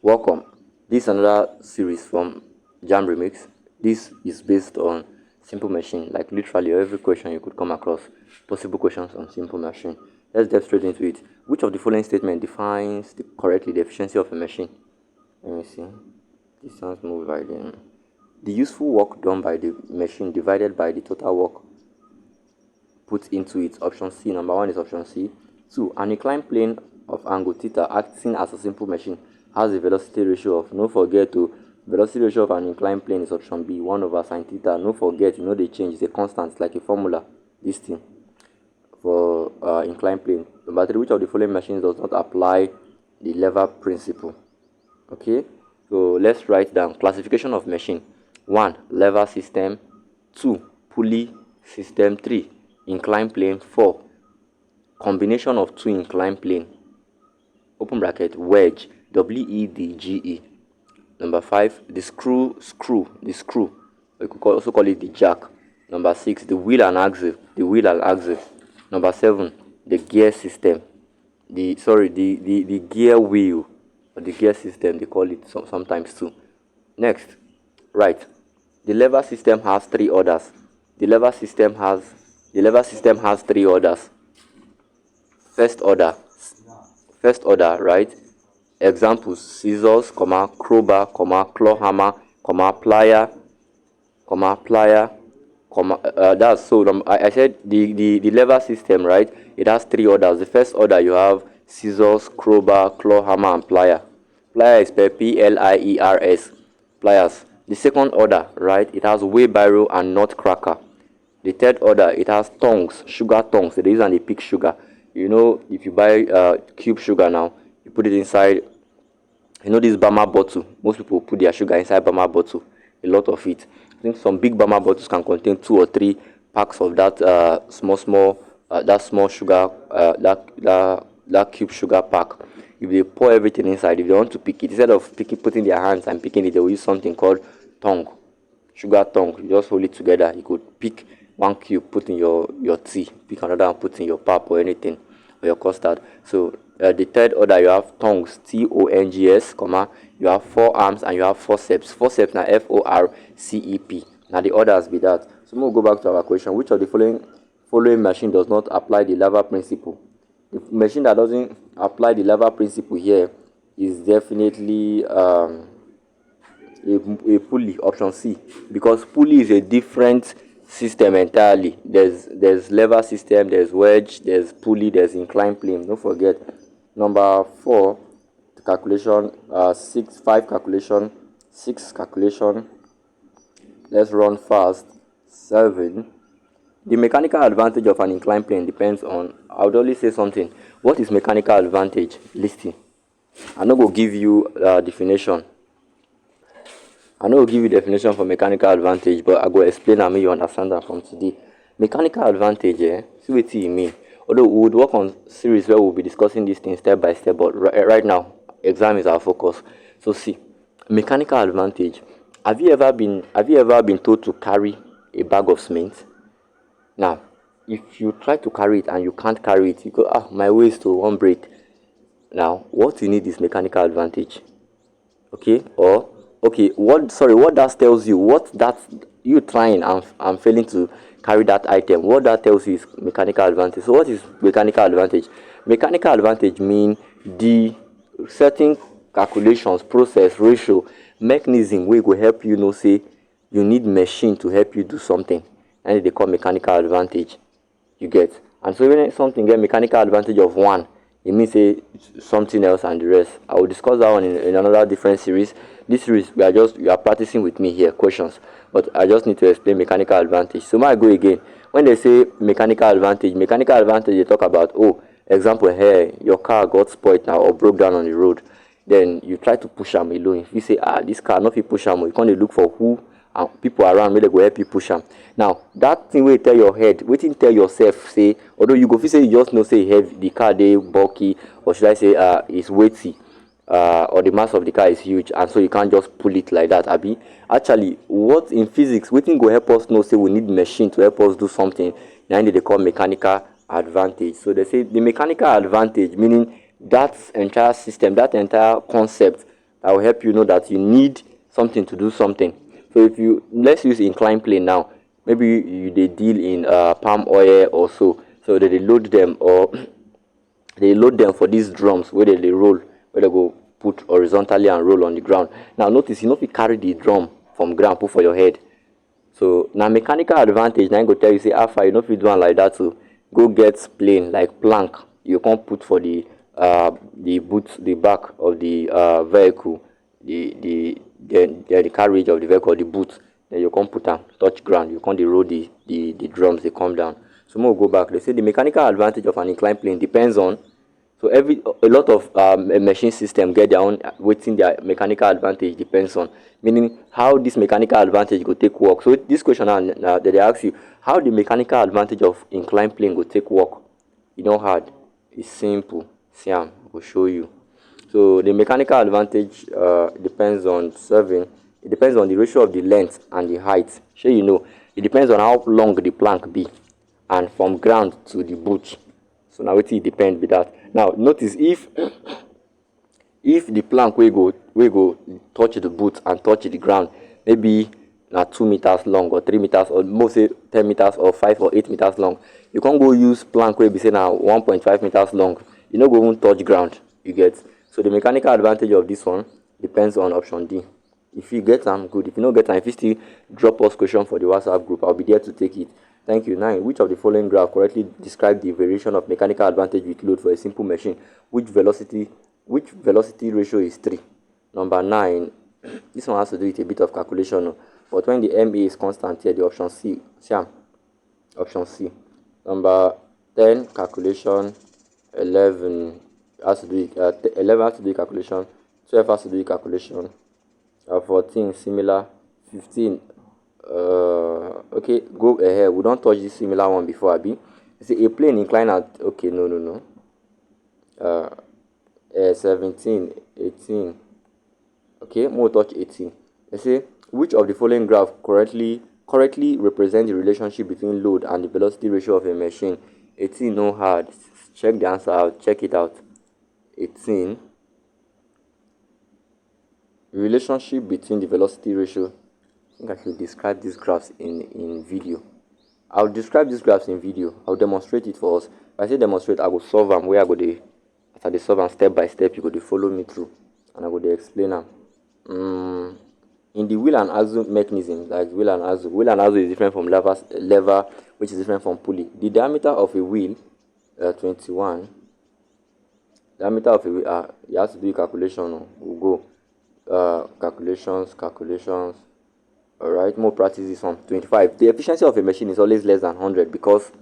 Welcome. This is another series from Jam Remix. This is based on simple machine, like literally every question you could come across, possible questions on simple machine. Let's dive straight into it. Which of the following statement defines correctly the efficiency of a machine? Let me see. Distance moved by the useful work done by the machine divided by the total work put into it. Option C. Number one is option C. 2. An inclined plane of angle theta acting as a simple machine has a velocity ratio of, no forget to, velocity ratio of an inclined plane is option B, 1 over sine theta. No forget, they change, it's a constant, it's like a formula, this thing for inclined plane. Number 3. Which of the following machines does not apply the lever principle? Okay, so let's write down classification of machine. 1. Lever system. 2. Pulley system. 3. Inclined plane. 4. Combination of two inclined plane, open bracket, wedge, WEDGE. Number 5. The screw, we could also call it the jack. Number 6. The wheel and axle, Number 7. The gear system, the gear wheel, or the gear system, they call it sometimes too. Next, right, the lever system has three orders. The lever system has three orders. First order, right? Examples: scissors, crowbar, claw hammer, plier, that's so. I said the lever system, right? It has three orders. The first order, you have scissors, crowbar, claw hammer, and plier. Plier is spelled PLIERS, pliers. The second order, right? It has wheelbarrow and nutcracker. The third order, it has tongs, sugar tongs. They use and they pick sugar. If you buy cube sugar now, you put it inside. This Bama bottle. Most people put their sugar inside Bama bottle. A lot of it. I think some big Bama bottles can contain 2 or 3 packs of that that small sugar, that cube sugar pack. If they pour everything inside, if they want to pick it, instead of putting their hands and picking it, they will use something called tongue, sugar tongue. You just hold it together. You could pick one cube, put in your tea, pick another and put in your pap or anything, or your custard. So the third order, you have tongs, TONGS, you have forearms, and you have forceps. Forceps now FORCEP. Now the orders be that. So we'll go back to our question. Which of the following machine does not apply the lever principle? The machine that doesn't apply the lever principle here is definitely a pulley, option C, because pulley is a different system entirely. There's lever system, there's wedge, there's pulley, there's inclined plane. Don't forget. Number 4, the calculation, 5 calculation, 6 calculation. Let's run fast. 7. The mechanical advantage of an inclined plane depends on, I would only say something. What is mechanical advantage? Listen. I'm not going to give you definition. I'm not going to give you definition for mechanical advantage, but I'm going to explain and make you understand that from today. Mechanical advantage, see what you mean. Although we would work on series where we'll be discussing these things step by step, but right now, exam is our focus. So see, mechanical advantage. Have you ever been told to carry a bag of cement? Now, if you try to carry it and you can't carry it, you go, my waist to one break. Now, what you need is mechanical advantage. Okay? Or what that tells you, what that you trying and failing to carry that item, what that tells you is mechanical advantage. So what is mechanical advantage? Mechanical advantage mean the certain calculations, process, ratio, mechanism wey go help you say you need machine to help you do something, and they call mechanical advantage. You get? And so when something get mechanical advantage of 1, it means say something else and the rest. I will discuss that one in another different series. This series, you are practicing with me here, questions, but I just need to explain mechanical advantage. So I go again. When they say mechanical advantage, they talk about, example here, your car got spoiled now or broke down on the road. Then you try to push them alone. If you say, this car not fit push them, you can't look for who and people around where they go help you push them. Now that thing will tell your head, waiting tell yourself, say, although you go say you just know say heavy, the car they bulky, or should I say it's weighty, or the mass of the car is huge, and so you can't just pull it like that. Abi, actually, what in physics, waiting go help us know say we need machine to help us do something. Now they call mechanical advantage. So they say the mechanical advantage meaning that entire system, that entire concept that will help you know that you need something to do something. So if you, let's use inclined plane now, maybe they deal in palm oil or so they load them, or they load them for these drums where they roll, where they go put horizontally and roll on the ground. Now notice, you know, if you carry the drum from ground put for your head, so now mechanical advantage now go tell you say alpha, you know, if you do one like that, so go get plane like plank, you can't put for the boot, the back of the vehicle, the carriage of the vehicle, the boot, then you can't put them touch ground, you can't dey roll the drums, they come down. So we'll go back. They say the mechanical advantage of an inclined plane depends on, so a lot of machine system get their own waiting, their mechanical advantage depends on, meaning how this mechanical advantage go take work. So this question now they ask you how the mechanical advantage of inclined plane go take work. You know hard, it's simple. See, I will show you. So the mechanical advantage depends on serving. It depends on the ratio of the length and the height. Sure, you know, it depends on how long the plank be, and from ground to the boot. So now it depends with that. Now notice if the plank we go touch the boot and touch the ground, maybe now 2 meters long or 3 meters or most say 10 meters or 5 or 8 meters long, you can't go use plank where be say now 1.5 meters long. You know, go even touch ground. You get. So the mechanical advantage of this one depends on option D. If you get them, good. If you don't get them, if you still drop us question for the WhatsApp group, I'll be there to take it. Thank you. 9. Which of the following graph correctly describe the variation of mechanical advantage with load for a simple machine? Which velocity ratio is 3? Number 9. This one has to do with a bit of calculation. But when the MA is constant here, the option C. Option C. Number 10, calculation. 11 has to do with, 11 has to do with calculation. 12 has to do with calculation. 14 similar. 15 okay, go ahead. We don't touch this similar one before, Abi. See a plane inclined at, okay, no. 17, 18. Okay, more touch 18. Let's say which of the following graph correctly represent the relationship between load and the velocity ratio of a machine? 18, no hard. Check the answer out. Check it out. 18. Relationship between the velocity ratio. I think I should describe these graphs in video. I'll describe these graphs in video. I'll demonstrate it for us. If I say demonstrate, I will solve them. Where I go dey, after the solve them step by step, you go to follow me through, and I go to explain them. In the wheel and axle mechanism, like wheel and axle is different from lever, which is different from pulley. The diameter of a wheel, 21. Diameter of a wheel, you have to do calculation. We'll go calculations. Alright, more practice this one. 25. The efficiency of a machine is always less than 100 because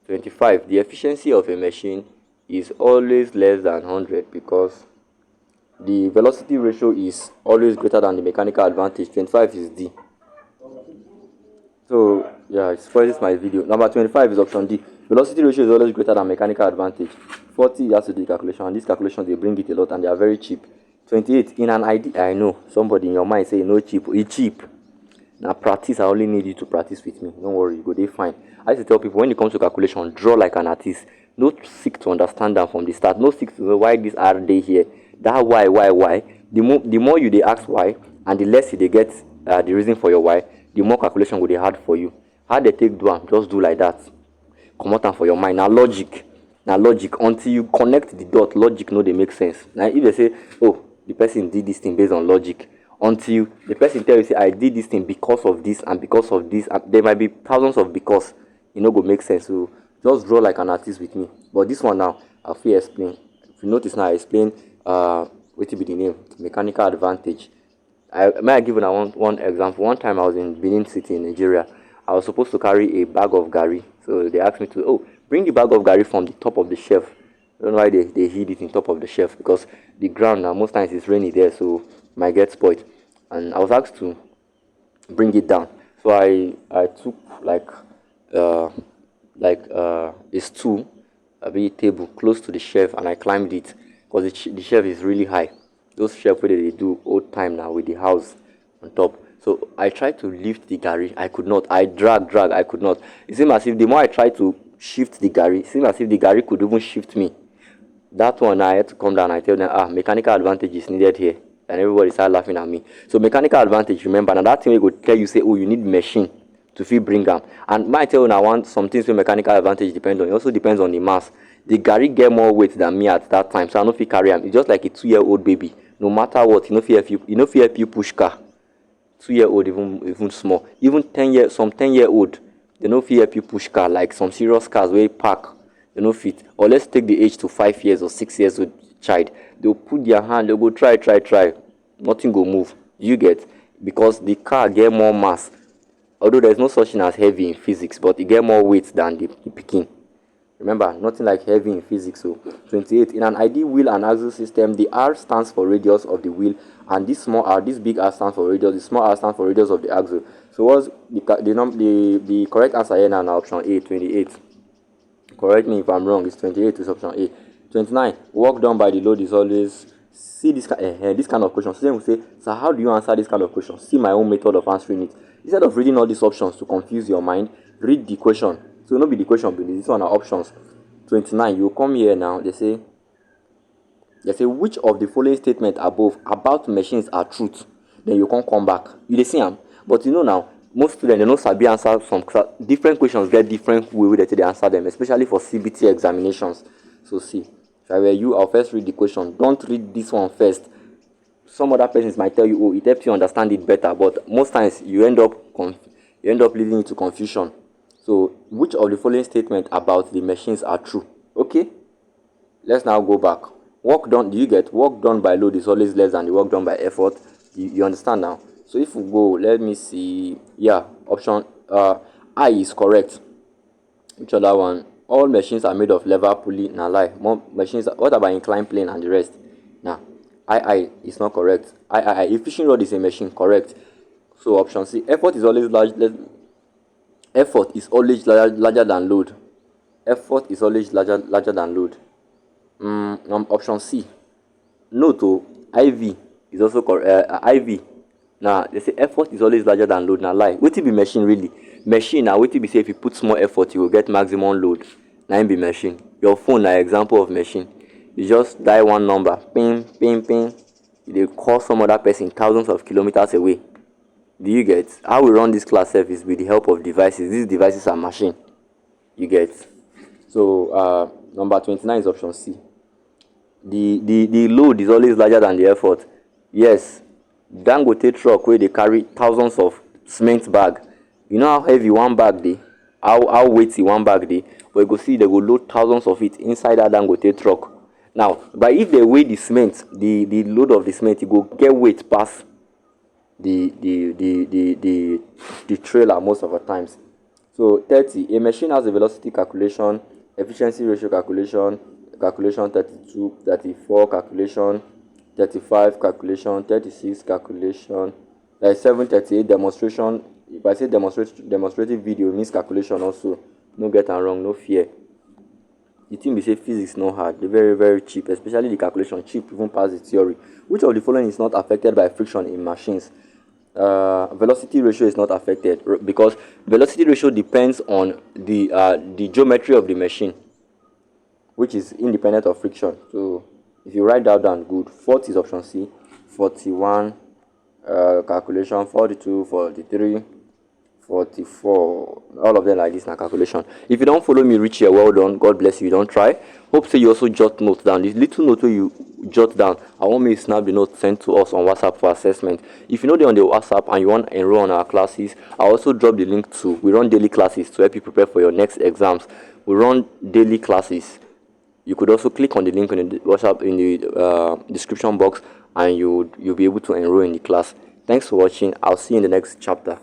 25. The efficiency of a machine is always less than 100 because the velocity ratio is always greater than the mechanical advantage. 25 is D. So yeah, it spoils my video. Number 25 is option D. Velocity ratio is always greater than mechanical advantage. 40 has to do calculation, and these calculations they bring it a lot and they are very cheap. 28. In an idea, I know somebody in your mind say no cheap. It's cheap. Now practice, I only need you to practice with me. Don't worry, you go, they fine. I used to tell people when it comes to calculation, draw like an artist. Don't seek to understand them from the start. No seek to know why this R day here. That why. The more you they ask why, and the less you they get the reason for your why, the more calculation will be hard for you. How they take do am, just do like that. Come out for your mind. Now logic until you connect the dot. Logic no they make sense. Now if they say, oh, the person did this thing based on logic, until the person tell you say I did this thing because of this and because of this, and there might be thousands of because, go make sense. So just draw like an artist with me. But this one now I'll feel explain. If you notice now I explain what will be the name, mechanical advantage. May I give you one example. One time I was in Benin City in Nigeria. I was supposed to carry a bag of gari. So they asked me to bring the bag of gari from the top of the shelf. I don't know why they hid it in top of the shelf, because the ground now most times it's rainy there, so might get spoiled. And I was asked to bring it down. So I took a stool, a big table close to the shelf, and I climbed it because the shelf is really high. Those shelves where they do old time now with the house on top. So I tried to lift the gari, I could not. I drag, I could not. It seemed as if the more I tried to shift the gari, it seemed as if the gari could even shift me. That one I had to come down. I tell them, mechanical advantage is needed here. And everybody started laughing at me. So mechanical advantage, remember, now that thing will go tell you, say, oh, you need machine to fit bring them. And my tell you now, want some things where mechanical advantage depends on. It also depends on the mass. The Gary get more weight than me at that time, so I know if he carry him. It's just like a 2-year-old baby. No matter what, you know if you push car. 2-year-old even small. Even 10-year some 10-year-old, they no fit help you push car like some serious cars where park, they no fit. Or let's take the age to 5 years or 6 years old child. They'll put their hand, they'll go try. Nothing go move. You get, because the car get more mass. Although there's no such thing as heavy in physics, but it get more weight than the picking. Remember, nothing like heavy in physics. So 28. In an ideal wheel and axle system, the R stands for radius of the wheel, and this small r, this big R stands for radius, the small r stands for radius of the axle. So what's the correct answer here now? Option A, 28. Correct me if I'm wrong. It's 28 is option A. 29. Work done by the load is always. See this kind of question. Students will say, so how do you answer this kind of question? See my own method of answering it. Instead of reading all these options to confuse your mind, read the question. So not be the question, but this one are options. 29. You come here now. They say which of the following statements above about machines are truth? Then you can come back. You see them, but you know now most students they know sabi answer some different questions get different way that they answer them, especially for CBT examinations. So see, if I were you, I'll first read the question. Don't read this one first. Some other persons might tell you, oh, it helps you understand it better, but most times you end up leading into confusion. So, which of the following statements about the machines are true? Okay, let's now go back. Work done, do you get work done by load is always less than the work done by effort? You understand now? So, if we go, let me see. Yeah, option I is correct. Which other one? All machines are made of lever, pulley, na lie. More machines, what about inclined plane and the rest? Now, I is not correct. If fishing rod is a machine, correct. So, option C, effort is always larger than load. Effort is always larger than load. Option C. No to IV is also correct. IV. Now they say effort is always larger than load. Now lie. What it be machine really? Machine now what it be say if you put small effort you will get maximum load. Now it be machine. Your phone na example of machine. You just dial one number, ping. They call some other person thousands of kilometers away. Do you get? How we run this class service with the help of devices. These devices are machine. You get? So number 29 is option C. The load is always larger than the effort. Yes. Dangote truck where they carry thousands of cement bag. You know how heavy one bag dey? How weighty one bag dey? But you go see they go load thousands of it inside that Dangote truck. Now, but if they weigh the cement, the load of the cement, it go get weight past the trailer most of the times. So 30. A machine has a velocity calculation, efficiency ratio calculation, 32, 34 calculation, 35 calculation, 36 calculation, 37, 38 demonstration. If I say demonstrative video, it means calculation also. No get am wrong, no fear. The thing we say physics no hard, they're very, very cheap, especially the calculation cheap, even past the theory. Which of the following is not affected by friction in machines? Velocity ratio is not affected because velocity ratio depends on the geometry of the machine, which is independent of friction. So if you write that down, good. 40 is option C. 41 calculation, 42, 43, 44. All of them like this now calculation. If you don't follow me reach here, well done. God bless you. Don't try. Hope so you also jot notes down. This little note where you jot down, I want me to snap the note sent to us on WhatsApp for assessment. If you know they're on the WhatsApp and you want to enroll on our classes, I also drop the link to. We run daily classes to help you prepare for your next exams. We run daily classes. You could also click on the link in the WhatsApp in the description box, and you'll be able to enroll in the class. Thanks for watching. I'll see you in the next chapter.